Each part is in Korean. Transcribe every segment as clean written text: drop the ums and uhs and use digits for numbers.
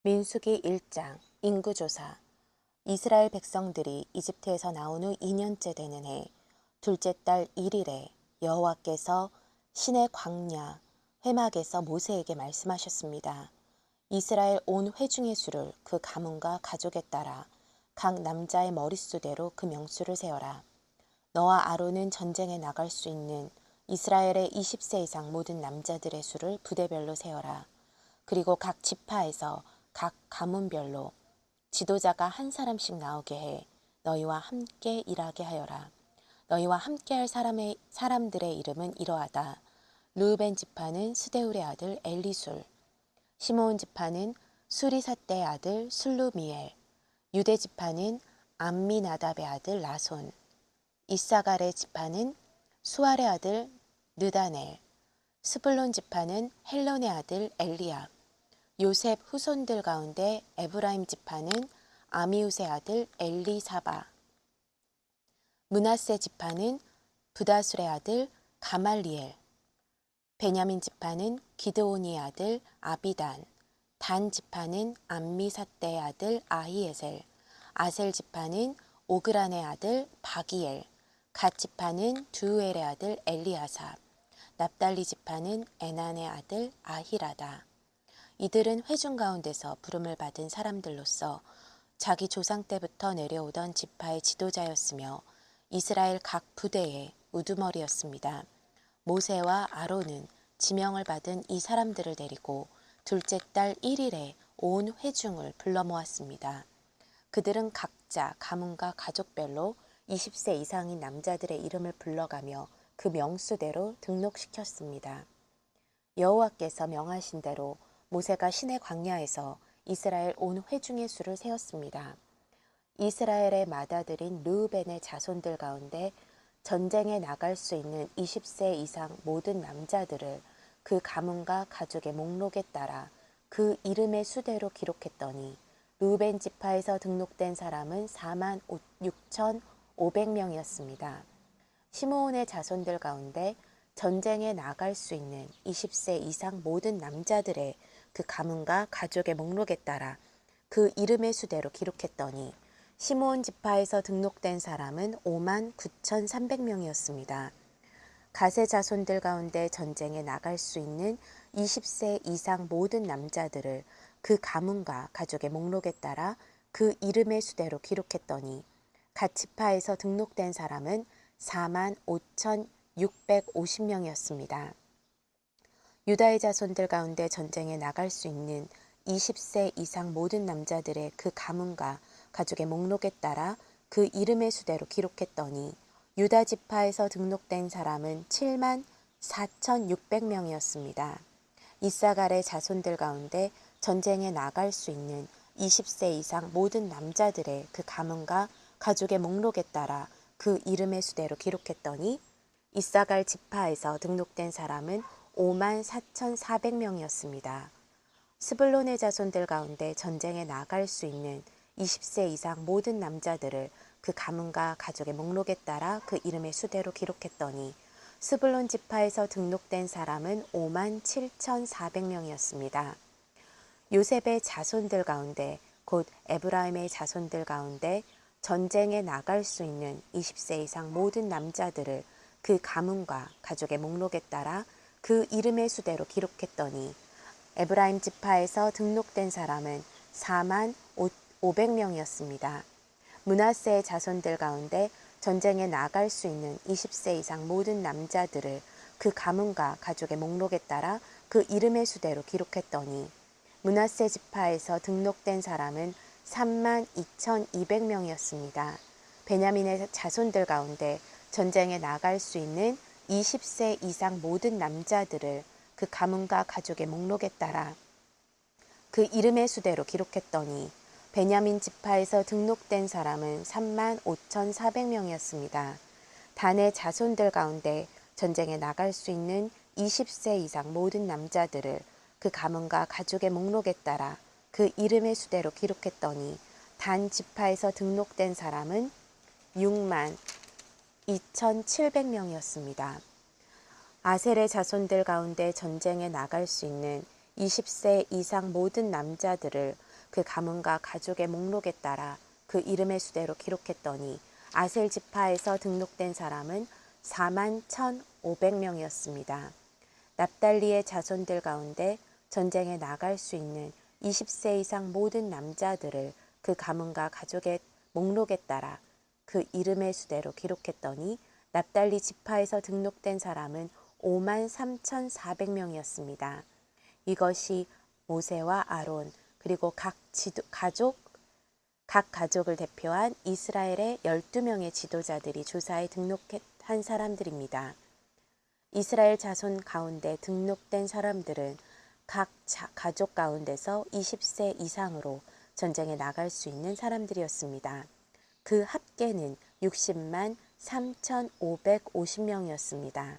민수기 1장 인구조사. 이스라엘 백성들이 이집트에서 나온 후 2년째 되는 해 둘째 달 1일에 여호와께서 시내 광야 회막에서 모세에게 말씀하셨습니다. 이스라엘 온 회중의 수를 그 가문과 가족에 따라 각 남자의 머릿수대로 그 명수를 세어라. 너와 아론은 전쟁에 나갈 수 있는 이스라엘의 20세 이상 모든 남자들의 수를 부대별로 세어라. 그리고 각 지파에서 각 가문별로 지도자가 한 사람씩 나오게 해 너희와 함께 일하게 하여라. 너희와 함께할 사람들의 이름은 이러하다. 르우벤 지파는 스데울의 아들 엘리술, 시므온 지파는 수리삿대의 아들 슬루미엘, 유대 지파는 암미나답의 아들 라손, 이사갈의 지파는 수알의 아들 느다넬, 스불론 지파는 헬론의 아들 엘리압, 요셉 후손들 가운데 에브라임 지파는 아미웃의 아들 엘리사바, 므낫세 지파는 브다술의 아들 가말리엘, 베냐민 지파는 기드오니의 아들 아비단, 단 지파는 암미삿대의 아들 아히에셀, 아셀 지파는 오그란의 아들 바기엘, 갓 지파는 두우엘의 아들 엘리아삽, 납달리 지파는 에난의 아들 아히라다. 이들은 회중 가운데서 부름을 받은 사람들로서 자기 조상 때부터 내려오던 지파의 지도자였으며 이스라엘 각 부대의 우두머리였습니다. 모세와 아론은 지명을 받은 이 사람들을 데리고 둘째 달 1일에 온 회중을 불러 모았습니다. 그들은 각자 가문과 가족별로 20세 이상인 남자들의 이름을 불러가며 그 명수대로 등록시켰습니다. 여호와께서 명하신 대로 모세가 시내 광야에서 이스라엘 온 회중의 수를 세었습니다. 이스라엘의 맏아들인 르우벤의 자손들 가운데 전쟁에 나갈 수 있는 20세 이상 모든 남자들을 그 가문과 가족의 목록에 따라 그 이름의 수대로 기록했더니 르우벤 지파에서 등록된 사람은 46,500명이었습니다. 시므온의 자손들 가운데 전쟁에 나갈 수 있는 20세 이상 모든 남자들의 그 가문과 가족의 목록에 따라 그 이름의 수대로 기록했더니 시므온 지파에서 등록된 사람은 59,300명이었습니다. 갓의 자손들 가운데 전쟁에 나갈 수 있는 20세 이상 모든 남자들을 그 가문과 가족의 목록에 따라 그 이름의 수대로 기록했더니 갓 지파에서 등록된 사람은 45,650명이었습니다. 유다의 자손들 가운데 전쟁에 나갈 수 있는 20세 이상 모든 남자들의 그 가문과 가족의 목록에 따라 그 이름의 수대로 기록했더니 유다 지파에서 등록된 사람은 74,600명이었습니다. 이사갈의 자손들 가운데 전쟁에 나갈 수 있는 20세 이상 모든 남자들의 그 가문과 가족의 목록에 따라 그 이름의 수대로 기록했더니 이사갈 지파에서 등록된 사람은 54,400명이었습니다. 스불론의 자손들 가운데 전쟁에 나갈 수 있는 20세 이상 모든 남자들을 그 가문과 가족의 목록에 따라 그 이름의 수대로 기록했더니 스불론 지파에서 등록된 사람은 57,400명이었습니다. 요셉의 자손들 가운데 곧 에브라임의 자손들 가운데 전쟁에 나갈 수 있는 20세 이상 모든 남자들을 그 가문과 가족의 목록에 따라 그 이름의 수대로 기록했더니 에브라임 지파에서 등록된 사람은 45,500명이었습니다. 므낫세의 자손들 가운데 전쟁에 나갈 수 있는 20세 이상 모든 남자들을 그 가문과 가족의 목록에 따라 그 이름의 수대로 기록했더니 므낫세 지파에서 등록된 사람은 32,200명이었습니다. 베냐민의 자손들 가운데 전쟁에 나갈 수 있는 20세 이상 모든 남자들을 그 가문과 가족의 목록에 따라 그 이름의 수대로 기록했더니 베냐민 지파에서 등록된 사람은 35,400명이었습니다. 단의 자손들 가운데 전쟁에 나갈 수 있는 20세 이상 모든 남자들을 그 가문과 가족의 목록에 따라 그 이름의 수대로 기록했더니 단 지파에서 등록된 사람은 62,700명이었습니다. 아셀의 자손들 가운데 전쟁에 나갈 수 있는 20세 이상 모든 남자들을 그 가문과 가족의 목록에 따라 그 이름의 수대로 기록했더니 아셀 지파에서 등록된 사람은 41,500명이었습니다. 납달리의 자손들 가운데 전쟁에 나갈 수 있는 20세 이상 모든 남자들을 그 가문과 가족의 목록에 따라 그 이름의 수대로 기록했더니 납달리 지파에서 등록된 사람은 53,400명이었습니다. 이것이 모세와 아론 그리고 각 가족을 대표한 이스라엘의 12명의 지도자들이 조사에 등록한 사람들입니다. 이스라엘 자손 가운데 등록된 사람들은 각 가족 가운데서 20세 이상으로 전쟁에 나갈 수 있는 사람들이었습니다. 그 합계는 60만 3,550명이었습니다.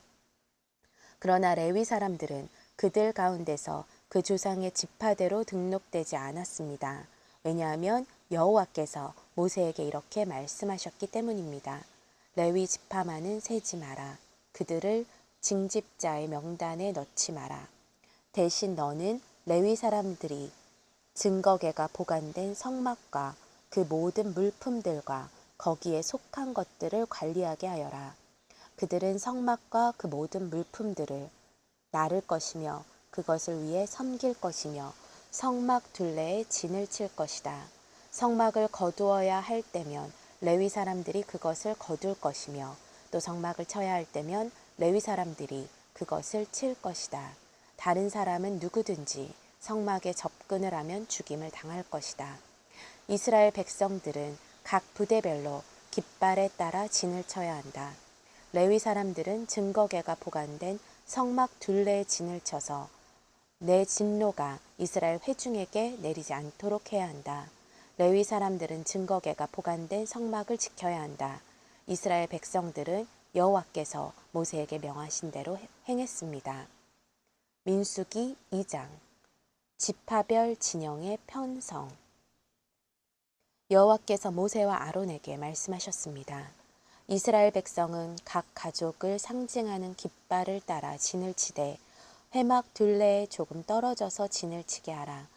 그러나 레위 사람들은 그들 가운데서 그 조상의 지파대로 등록되지 않았습니다. 왜냐하면 여호와께서 모세에게 이렇게 말씀하셨기 때문입니다. 레위 지파만은 세지 마라. 그들을 징집자의 명단에 넣지 마라. 대신 너는 레위 사람들이 증거계가 보관된 성막과 그 모든 물품들과 거기에 속한 것들을 관리하게 하여라. 그들은 성막과 그 모든 물품들을 나를 것이며 그것을 위해 섬길 것이며 성막 둘레에 진을 칠 것이다. 성막을 거두어야 할 때면 레위 사람들이 그것을 거둘 것이며 또 성막을 쳐야 할 때면 레위 사람들이 그것을 칠 것이다. 다른 사람은 누구든지 성막에 접근을 하면 죽임을 당할 것이다. 이스라엘 백성들은 각 부대별로 깃발에 따라 진을 쳐야 한다. 레위 사람들은 증거계가 보관된 성막 둘레에 진을 쳐서 내 진노가 이스라엘 회중에게 내리지 않도록 해야 한다. 레위 사람들은 증거계가 보관된 성막을 지켜야 한다. 이스라엘 백성들은 여호와께서 모세에게 명하신 대로 행했습니다. 민수기 2장 지파별 진영의 편성. 여호와께서 모세와 아론에게 말씀하셨습니다. 이스라엘 백성은 각 가족을 상징하는 깃발을 따라 진을 치되 회막 둘레에 조금 떨어져서 진을 치게 하라.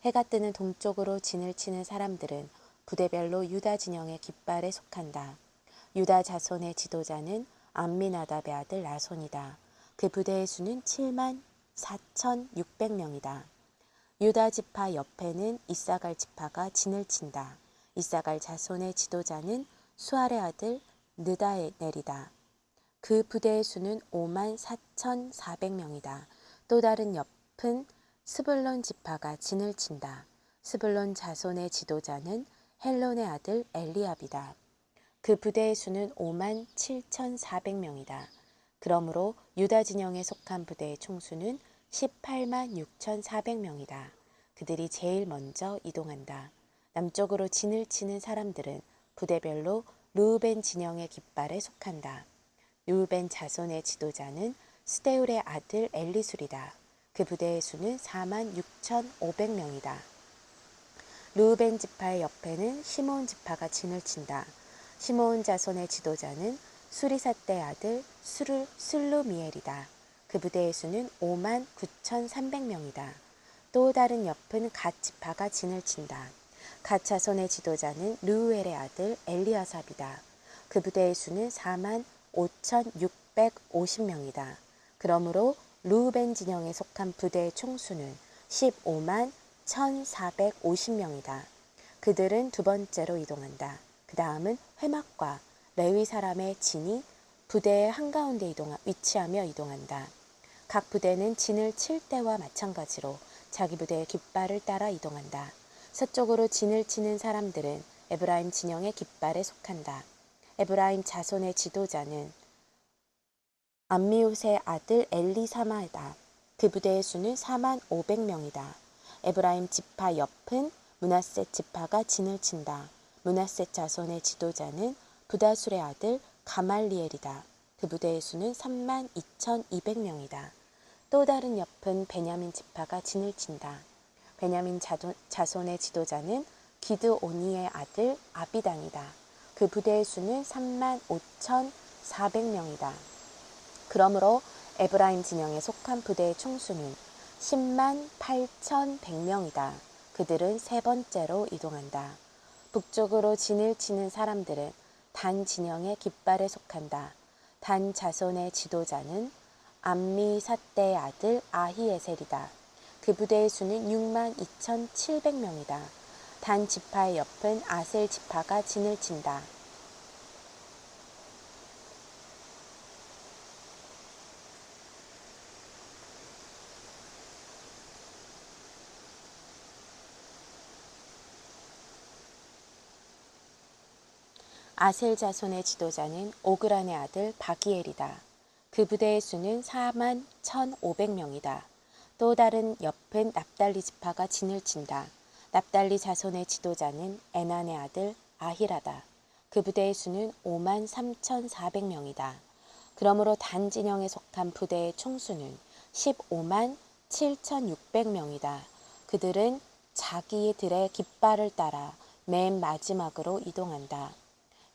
해가 뜨는 동쪽으로 진을 치는 사람들은 부대별로 유다 진영의 깃발에 속한다. 유다 자손의 지도자는 암미나답의 아들 나손이다. 그 부대의 수는 7만 4,600명이다. 유다 지파 옆에는 이사갈 지파가 진을 친다. 이사갈 자손의 지도자는 수알의 아들 느다넬이다. 그 부대의 수는 5만 4,400명이다. 또 다른 옆은 스불론 지파가 진을 친다. 스불론 자손의 지도자는 헬론의 아들 엘리압이다. 그 부대의 수는 5만 7,400명이다. 그러므로 유다 진영에 속한 부대의 총수는 18만 6,400명이다. 그들이 제일 먼저 이동한다. 남쪽으로 진을 치는 사람들은 부대별로 르우벤 진영의 깃발에 속한다. 르우벤 자손의 지도자는 스데울의 아들 엘리술이다. 그 부대의 수는 4만 6,500명이다. 르우벤 지파의 옆에는 시므온 지파가 진을 친다. 시므온 자손의 지도자는 수리삿대의 아들 슬루미엘이다. 그 부대의 수는 5만 9,300명이다. 또 다른 옆은 갓 지파가 진을 친다. 갓 자손의 지도자는 르우엘의 아들 엘리아삽이다. 그 부대의 수는 4만 5,650명이다. 그러므로 르우벤 진영에 속한 부대의 총수는 15만 1,450명이다. 그들은 두 번째로 이동한다. 그 다음은 회막과 레위 사람의 진이 부대의 한가운데 위치하며 이동한다. 각 부대는 진을 칠 때와 마찬가지로 자기 부대의 깃발을 따라 이동한다. 서쪽으로 진을 치는 사람들은 에브라임 진영의 깃발에 속한다. 에브라임 자손의 지도자는 암미웃의 아들 엘리사마다. 그 부대의 수는 4만 500명이다. 에브라임 지파 옆은 므낫셋 지파가 진을 친다. 므낫셋 자손의 지도자는 부다술의 아들 가말리엘이다. 그 부대의 수는 3만 2,200명이다. 또 다른 옆은 베냐민 지파가 진을 친다. 베냐민 자손의 지도자는 기드오니의 아들 아비단이다. 그 부대의 수는 3만 5,400명이다. 그러므로 에브라임 진영에 속한 부대의 총수는 10만 8,100명이다. 그들은 세 번째로 이동한다. 북쪽으로 진을 치는 사람들은 단 진영의 깃발에 속한다. 단 자손의 지도자는 암미삿대의 아들 아히에셀이다. 그 부대의 수는 6만 2,700명이다. 단 지파의 옆은 아셀 지파가 진을 친다. 아셀 자손의 지도자는 오그란의 아들 바기엘이다. 그 부대의 수는 4만 1,500명이다. 또 다른 옆은 납달리 지파가 진을 친다. 납달리 자손의 지도자는 에난의 아들 아히라다. 그 부대의 수는 5만 3,400명이다. 그러므로 단 진영에 속한 부대의 총수는 15만 7,600명이다. 그들은 자기들의 깃발을 따라 맨 마지막으로 이동한다.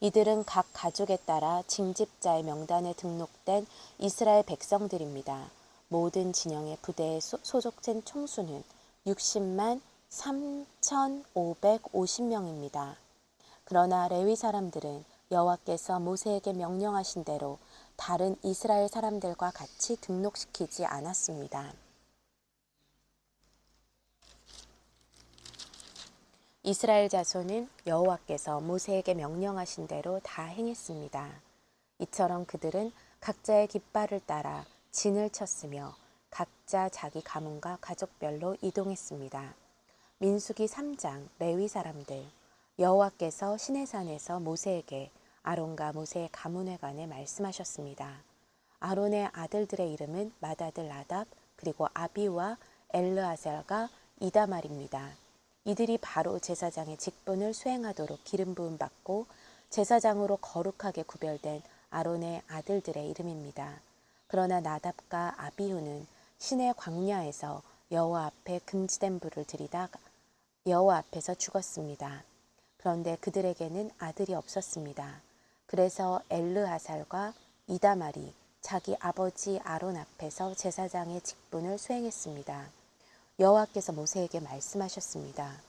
이들은 각 가족에 따라 징집자의 명단에 등록된 이스라엘 백성들입니다. 모든 진영의 부대에 소속된 총수는 60만 3,550명입니다. 그러나 레위 사람들은 여호와께서 모세에게 명령하신 대로 다른 이스라엘 사람들과 같이 등록시키지 않았습니다. 이스라엘 자손은 여호와께서 모세에게 명령하신 대로 다 행했습니다. 이처럼 그들은 각자의 깃발을 따라 진을 쳤으며 각자 자기 가문과 가족별로 이동했습니다. 민수기 3장 레위 사람들. 여호와께서 시내산에서 모세에게 아론과 모세의 가문에 관해 말씀하셨습니다. 아론의 아들들의 이름은 맏아들 나답 그리고 아비와 엘르아셀과 이다말입니다. 이들이 바로 제사장의 직분을 수행하도록 기름 부음 받고 제사장으로 거룩하게 구별된 아론의 아들들의 이름입니다. 그러나 나답과 아비후는 시내 광야에서 여호와 앞에 금지된 불을 들이다 여호와 앞에서 죽었습니다. 그런데 그들에게는 아들이 없었습니다. 그래서 엘르아살과 이다말이 자기 아버지 아론 앞에서 제사장의 직분을 수행했습니다. 여호와께서 모세에게 말씀하셨습니다.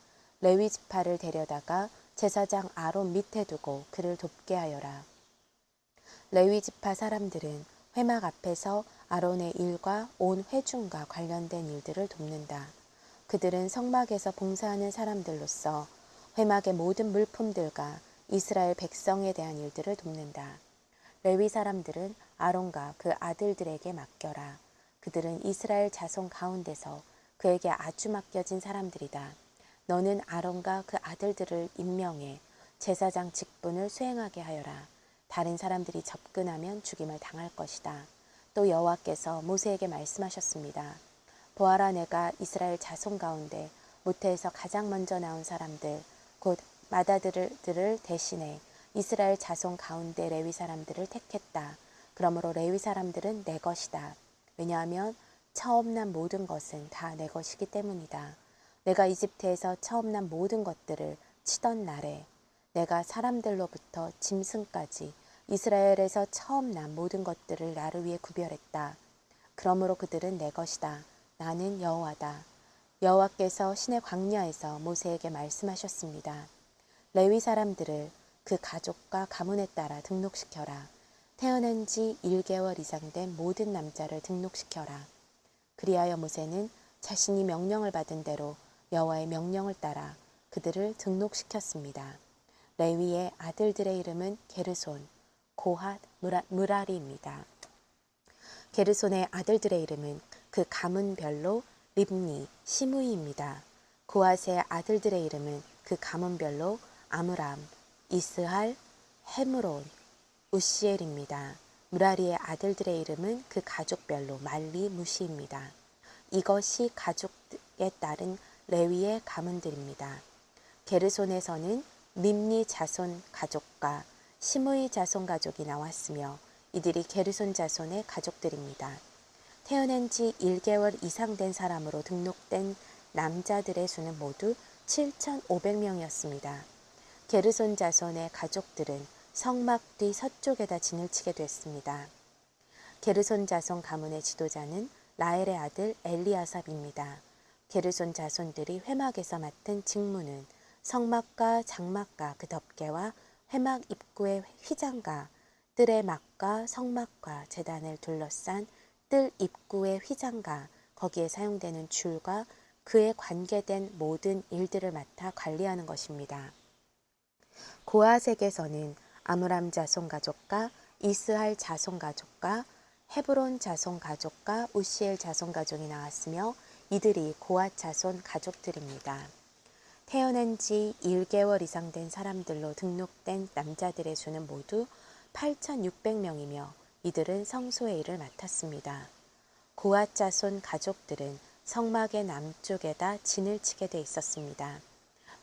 레위 지파를 데려다가 제사장 아론 밑에 두고 그를 돕게 하여라. 레위 지파 사람들은 회막 앞에서 아론의 일과 온 회중과 관련된 일들을 돕는다. 그들은 성막에서 봉사하는 사람들로서 회막의 모든 물품들과 이스라엘 백성에 대한 일들을 돕는다. 레위 사람들은 아론과 그 아들들에게 맡겨라. 그들은 이스라엘 자손 가운데서 그에게 아주 맡겨진 사람들이다. 너는 아론과 그 아들들을 임명해 제사장 직분을 수행하게 하여라. 다른 사람들이 접근하면 죽임을 당할 것이다. 또 여호와께서 모세에게 말씀하셨습니다. 보아라, 내가 이스라엘 자손 가운데 모태에서 가장 먼저 나온 사람들 곧 맏아들들을 대신해 이스라엘 자손 가운데 레위 사람들을 택했다. 그러므로 레위 사람들은 내 것이다. 왜냐하면 처음 난 모든 것은 다 내 것이기 때문이다. 내가 이집트에서 처음 난 모든 것들을 치던 날에 내가 사람들로부터 짐승까지 이스라엘에서 처음 난 모든 것들을 나를 위해 구별했다. 그러므로 그들은 내 것이다. 나는 여호와다. 여호와께서 시내 광야에서 모세에게 말씀하셨습니다. 레위 사람들을 그 가족과 가문에 따라 등록시켜라. 태어난 지 1개월 이상 된 모든 남자를 등록시켜라. 그리하여 모세는 자신이 명령을 받은 대로 여호와의 명령을 따라 그들을 등록시켰습니다. 레위의 아들들의 이름은 게르손, 고핫, 무라리입니다. 게르손의 아들들의 이름은 그 가문별로 립니, 시므이입니다. 고핫의 아들들의 이름은 그 가문별로 아므람, 이스할, 헤므론, 우시엘입니다. 무라리의 아들들의 이름은 그 가족별로 말리, 무시입니다. 이것이 가족에 따른 레위의 가문들입니다. 게르손에서는 립니 자손 가족과 시므이 자손 가족이 나왔으며 이들이 게르손 자손의 가족들입니다. 태어난 지 1개월 이상 된 사람으로 등록된 남자들의 수는 모두 7,500명이었습니다. 게르손 자손의 가족들은 성막 뒤 서쪽에다 진을 치게 됐습니다. 게르손 자손 가문의 지도자는 라엘의 아들 엘리아삽입니다. 게르손 자손들이 회막에서 맡은 직무는 성막과 장막과 그 덮개와 회막 입구의 휘장과 뜰의 막과 성막과 제단을 둘러싼 뜰 입구의 휘장과 거기에 사용되는 줄과 그에 관계된 모든 일들을 맡아 관리하는 것입니다. 고아색에서는 아므람 자손 가족과 이스할 자손 가족과 헤브론 자손 가족과 우시엘 자손 가족이 나왔으며 이들이 고앗 자손 가족들입니다. 태어난 지 1개월 이상 된 사람들로 등록된 남자들의 수는 모두 8,600명이며 이들은 성소의 일을 맡았습니다. 고앗 자손 가족들은 성막의 남쪽에다 진을 치게 돼 있었습니다.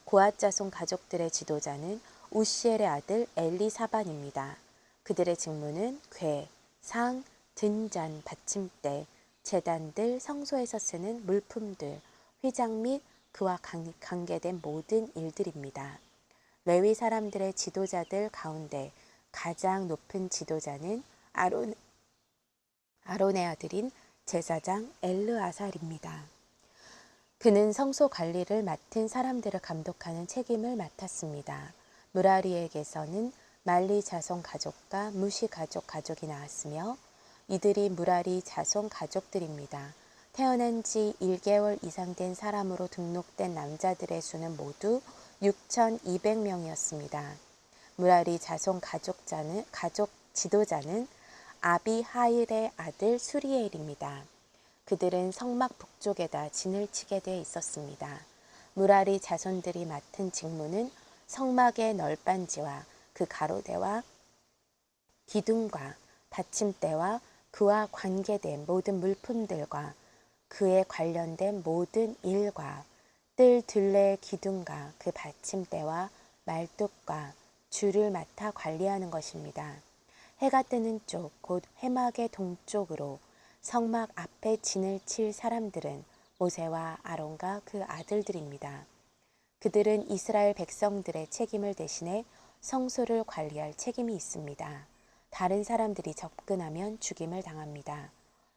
고앗 자손 가족들의 지도자는 우시엘의 아들 엘리사반입니다. 그들의 직무는 궤, 상, 등잔, 받침대, 제단들, 성소에서 쓰는 물품들, 휘장 및 그와 관계된 모든 일들입니다. 레위 사람들의 지도자들 가운데 가장 높은 지도자는 아론의 아들인 제사장 엘르아살입니다. 그는 성소 관리를 맡은 사람들을 감독하는 책임을 맡았습니다. 무라리에게서는 말리 자손 가족과 무시 가족이 나왔으며 이들이 무라리 자손 가족들입니다. 태어난 지 1개월 이상 된 사람으로 등록된 남자들의 수는 모두 6,200명이었습니다. 무라리 자손 가족 지도자는 아비하일의 아들 수리엘입니다. 그들은 성막 북쪽에다 진을 치게 돼 있었습니다. 무라리 자손들이 맡은 직무는 성막의 널빤지와 그 가로대와 기둥과 받침대와 그와 관계된 모든 물품들과 그에 관련된 모든 일과 뜰 둘레의 기둥과 그 받침대와 말뚝과 줄을 맡아 관리하는 것입니다. 해가 뜨는 쪽, 곧 회막의 동쪽으로 성막 앞에 진을 칠 사람들은 모세와 아론과 그 아들들입니다. 그들은 이스라엘 백성들의 책임을 대신해 성소를 관리할 책임이 있습니다. 다른 사람들이 접근하면 죽임을 당합니다.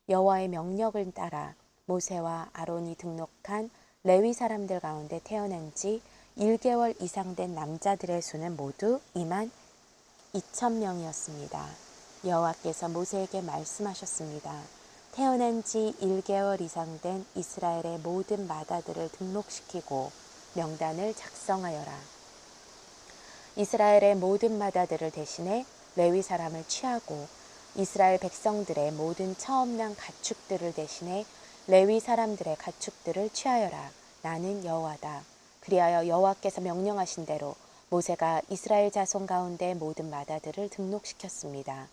여호와의 명령을 따라 모세와 아론이 등록한 레위 사람들 가운데 태어난 지 1개월 이상 된 남자들의 수는 모두 22,000명이었습니다. 여호와께서 모세에게 말씀하셨습니다. 태어난 지 1개월 이상 된 이스라엘의 모든 마다들을 등록시키고 명단을 작성하여라. 이스라엘의 모든 마다들을 대신해 레위 사람을 취하고 이스라엘 백성들의 모든 처음 난 가축들을 대신해 레위 사람들의 가축들을 취하여라. 나는 여호와다. 그리하여 여호와께서 명령하신 대로 모세가 이스라엘 자손 가운데 모든 마다들을 등록시켰습니다.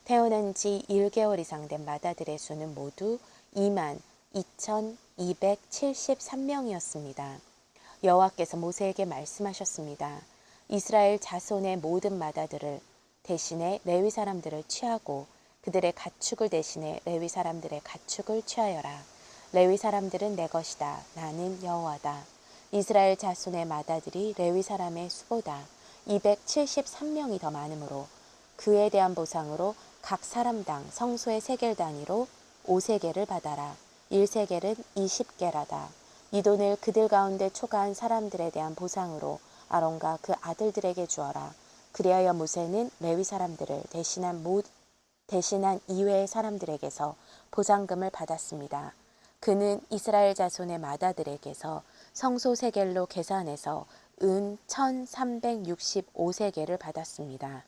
태어난 지 1개월 이상 된 마다들의 수는 모두 22,273명이었습니다. 여호와께서 모세에게 말씀하셨습니다. 이스라엘 자손의 모든 마다들을 대신해 레위 사람들을 취하고 그들의 가축을 대신해 레위 사람들의 가축을 취하여라. 레위 사람들은 내 것이다. 나는 여호와다. 이스라엘 자손의 마다들이 레위 사람의 수보다 273명이 더 많으므로 그에 대한 보상으로 각 사람당 성소의 세겔 단위로 5세겔을 받아라. 1세겔은 20게라다. 이 돈을 그들 가운데 초과한 사람들에 대한 보상으로 아론과 그 아들들에게 주어라. 그리하여 모세는 레위 사람들을 대신한 이외의 사람들에게서 보상금을 받았습니다. 그는 이스라엘 자손의 마다들에게서 성소 세겔로 계산해서 은 1,365세겔을 받았습니다.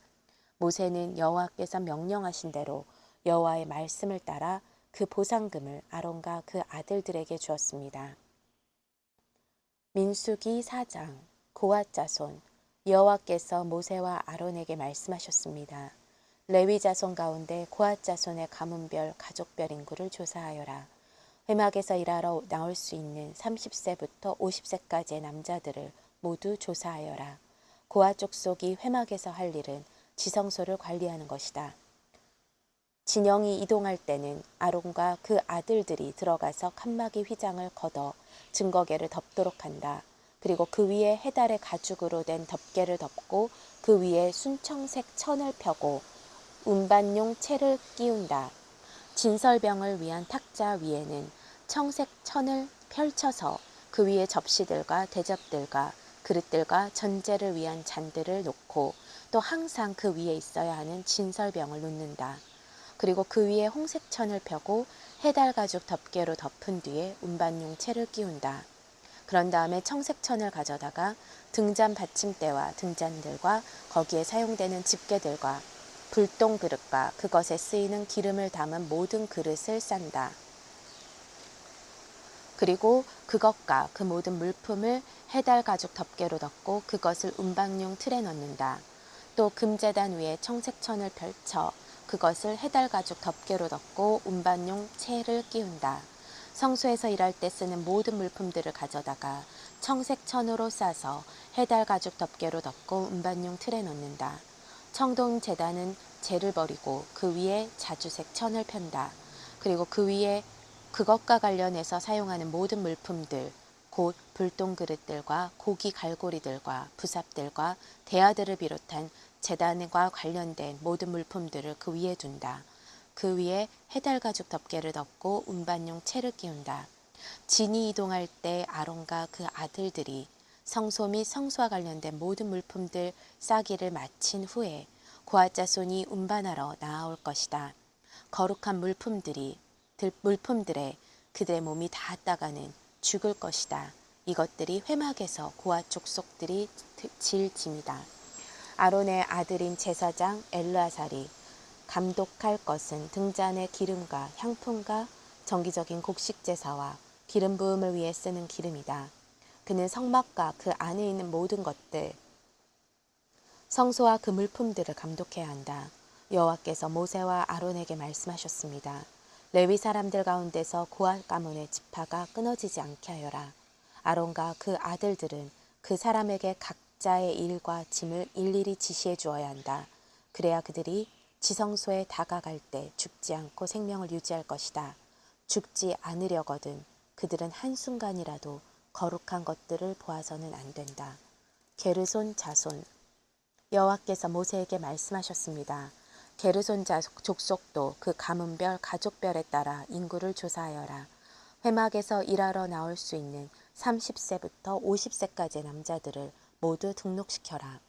모세는 여호와께서 명령하신 대로 여호와의 말씀을 따라 그 보상금을 아론과 그 아들들에게 주었습니다. 민수기 4장. 고앗 자손. 여호와께서 모세와 아론에게 말씀하셨습니다. 레위 자손 가운데 고앗 자손의 가문별 가족별 인구를 조사하여라. 회막에서 일하러 나올 수 있는 30세부터 50세까지의 남자들을 모두 조사하여라. 고앗 족속이 회막에서 할 일은 지성소를 관리하는 것이다. 진영이 이동할 때는 아론과 그 아들들이 들어가서 칸막이 휘장을 걷어 증거계를 덮도록 한다. 그리고 그 위에 해달의 가죽으로 된 덮개를 덮고 그 위에 순청색 천을 펴고 운반용 채를 끼운다. 진설병을 위한 탁자 위에는 청색 천을 펼쳐서 그 위에 접시들과 대접들과 그릇들과 전제를 위한 잔들을 놓고 또 항상 그 위에 있어야 하는 진설병을 놓는다. 그리고 그 위에 홍색천을 펴고 해달가죽 덮개로 덮은 뒤에 운반용 채를 끼운다. 그런 다음에 청색천을 가져다가 등잔 받침대와 등잔들과 거기에 사용되는 집게들과 불똥 그릇과 그것에 쓰이는 기름을 담은 모든 그릇을 싼다. 그리고 그것과 그 모든 물품을 해달 가죽 덮개로 덮고 그것을 운반용 틀에 넣는다. 또 금제단 위에 청색천을 펼쳐 그것을 해달 가죽 덮개로 덮고 운반용 채를 끼운다. 성소에서 일할 때 쓰는 모든 물품들을 가져다가 청색천으로 싸서 해달 가죽 덮개로 덮고 운반용 틀에 넣는다. 청동 제단은 재를 버리고 그 위에 자주색 천을 편다. 그리고 그 위에 그것과 관련해서 사용하는 모든 물품들, 곧 불똥 그릇들과 고기 갈고리들과 부삽들과 대야들을 비롯한 제단과 관련된 모든 물품들을 그 위에 둔다. 그 위에 해달 가죽 덮개를 덮고 운반용 채를 끼운다. 진이 이동할 때 아론과 그 아들들이 성소 및 성소와 관련된 모든 물품들 싸기를 마친 후에 고앗 자손이 운반하러 나아올 것이다. 거룩한 물품들에 그들의 몸이 닿았다가는 죽을 것이다. 이것들이 회막에서 고앗 족속들이 질 짐이다. 아론의 아들인 제사장 엘르아살이 감독할 것은 등잔의 기름과 향품과 정기적인 곡식 제사와 기름 부음을 위해 쓰는 기름이다. 그는 성막과 그 안에 있는 모든 것들, 성소와 그 물품들을 감독해야 한다. 여호와께서 모세와 아론에게 말씀하셨습니다. 레위 사람들 가운데서 고앗 가문의 지파가 끊어지지 않게 하여라. 아론과 그 아들들은 그 사람에게 각자의 일과 짐을 일일이 지시해 주어야 한다. 그래야 그들이 지성소에 다가갈 때 죽지 않고 생명을 유지할 것이다. 죽지 않으려거든 그들은 한순간이라도 거룩한 것들을 보아서는 안 된다. 게르손 자손 여호와께서 모세에게 말씀하셨습니다. 게르손 족속도 그 가문별 가족별에 따라 인구를 조사하여라. 회막에서 일하러 나올 수 있는 30세부터 50세까지의 남자들을 모두 등록시켜라.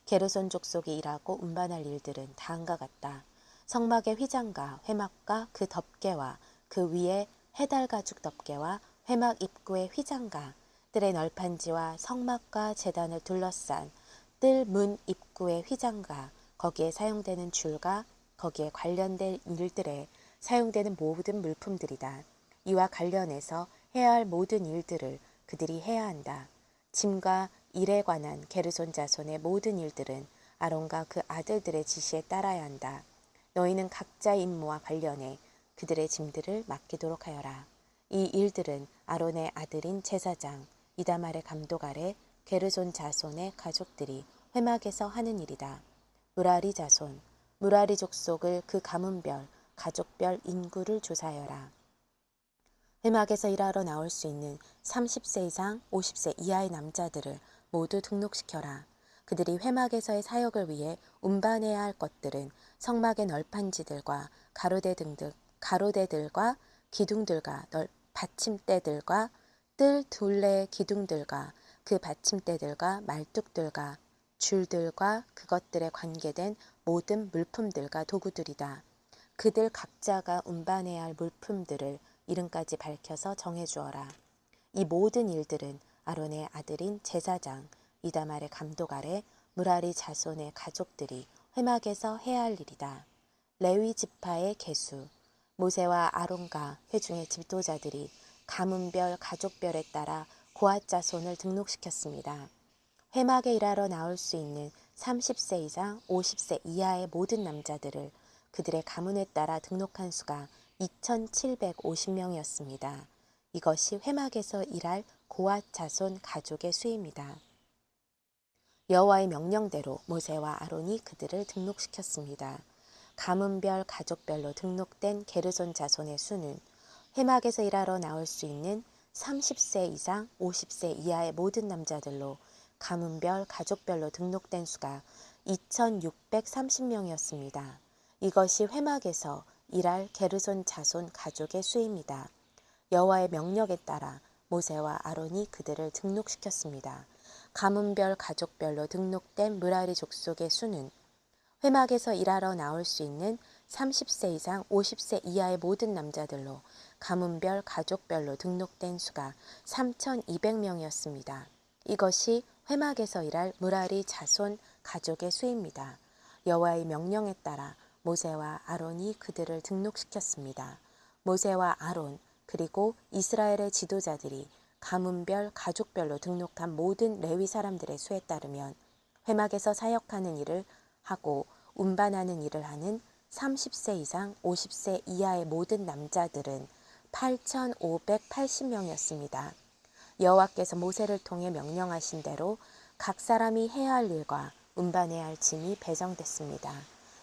게르손 족속이 일하고 운반할 일들은 다음과 같다. 성막의 휘장과 회막과 그 덮개와 그 위에 해달 가죽 덮개와 회막 입구의 휘장과 뜰의 널판지와 성막과 제단을 둘러싼 뜰 문 입구의 휘장과 거기에 사용되는 줄과 거기에 관련된 일들에 사용되는 모든 물품들이다. 이와 관련해서 해야 할 모든 일들을 그들이 해야 한다. 짐과 일에 관한 게르손 자손의 모든 일들은 아론과 그 아들들의 지시에 따라야 한다. 너희는 각자의 임무와 관련해 그들의 짐들을 맡기도록 하여라. 이 일들은 아론의 아들인 제사장 이다말의 감독 아래 게르손 자손의 가족들이 회막에서 하는 일이다. 무라리 자손, 무라리 족속을 그 가문별, 가족별 인구를 조사하여라. 회막에서 일하러 나올 수 있는 30세 이상 50세 이하의 남자들을 모두 등록시켜라. 그들이 회막에서의 사역을 위해 운반해야 할 것들은 성막의 널판지들과 가로대들과 기둥들과 받침대들과 뜰 둘레의 기둥들과 그 받침대들과 말뚝들과 줄들과 그것들에 관계된 모든 물품들과 도구들이다. 그들 각자가 운반해야 할 물품들을 이름까지 밝혀서 정해주어라. 이 모든 일들은 아론의 아들인 제사장 이다말의 감독 아래 무라리 자손의 가족들이 회막에서 해야 할 일이다. 레위 지파의 계수 모세와 아론과 회중의 지도자들이 가문별 가족별에 따라 고앗 자손을 등록시켰습니다. 회막에 일하러 나올 수 있는 30세 이상 50세 이하의 모든 남자들을 그들의 가문에 따라 등록한 수가 2,750명이었습니다. 이것이 회막에서 일할 고앗 자손 가족의 수입니다. 여호와의 명령대로 모세와 아론이 그들을 등록시켰습니다. 가문별 가족별로 등록된 게르손 자손의 수는 회막에서 일하러 나올 수 있는 30세 이상 50세 이하의 모든 남자들로 가문별 가족별로 등록된 수가 2,630명이었습니다. 이것이 회막에서 일할 게르손 자손 가족의 수입니다. 여호와의 명령에 따라 모세와 아론이 그들을 등록시켰습니다. 가문별 가족별로 등록된 므라리 족속의 수는 회막에서 일하러 나올 수 있는 30세 이상 50세 이하의 모든 남자들로 가문별 가족별로 등록된 수가 3,200명이었습니다. 이것이 회막에서 일할 므라리 자손 가족의 수입니다. 여호와의 명령에 따라 모세와 아론이 그들을 등록시켰습니다. 모세와 아론 그리고 이스라엘의 지도자들이 가문별 가족별로 등록한 모든 레위 사람들의 수에 따르면 회막에서 사역하는 일을 하고 운반하는 일을 하는 30세 이상 50세 이하의 모든 남자들은 8,580명이었습니다. 여호와께서 모세를 통해 명령하신 대로 각 사람이 해야 할 일과 운반해야 할 짐이 배정됐습니다.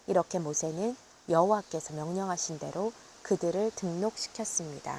이렇게 모세는 여호와께서 명령하신 대로 그들을 등록시켰습니다.